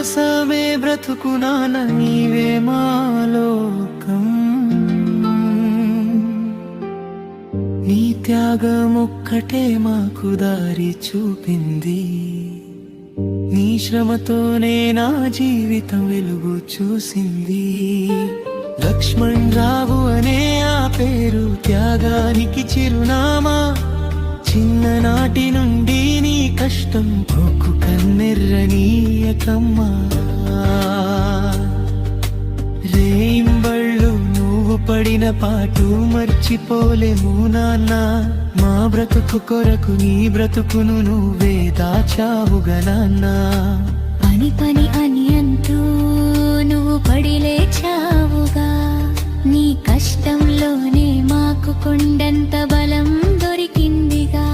కోసమే బ్రతుకునాన నీవే మా లోకం నీ త్యాగమొక్కటే మాకు దారి చూపింది నీ శ్రమతోనే నా జీవితం వెలుగు చూసింది లక్ష్మణ్ రావు అనే ఆ పేరు త్యాగానికి చిరునామా చిన్ననాటి నుండి నీ కష్టం పోకు కన్నెర్రనీయకమ్మా రేయింబళ్ళు నువ్వు పడిన పాటు మర్చిపోలేము నాన్న మా బ్రతుకు కొరకు నీ బ్రతుకును నువ్వే దాచావుగా నాన్న పని పని అని అంటూ నువ్వు పడి లేచావుగా నీ కష్టంలోనే మాకు కొండంత బలం దొరికిందిగా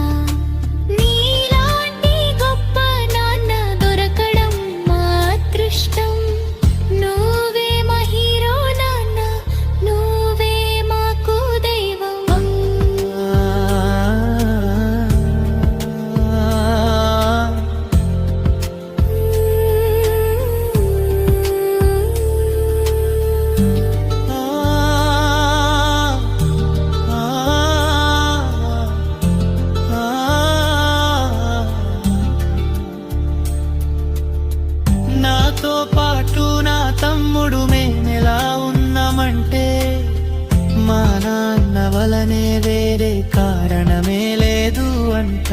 నీలాంటి గొప్ప నాన్న దొరకడం మా అదృష్టం నువ్వే మా హీరో నాన్న నువ్వే మాకు దైవం నాతో పాటు నా తమ్ముడు మేమెలా ఉన్నామంటే మా నాన్న వలనే వేరే కారణమే లేదు అంట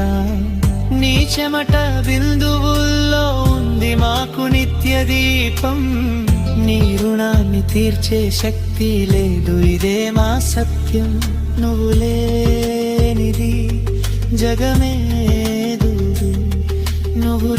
నీ చెమట బిందువుల్లో ఉంది మాకు నిత్య దీపం నీ రుణాన్ని తీర్చే శక్తి లేదు ఇదే మా సత్యం నువ్వు లేనిది జగమే దూదు నువ్వు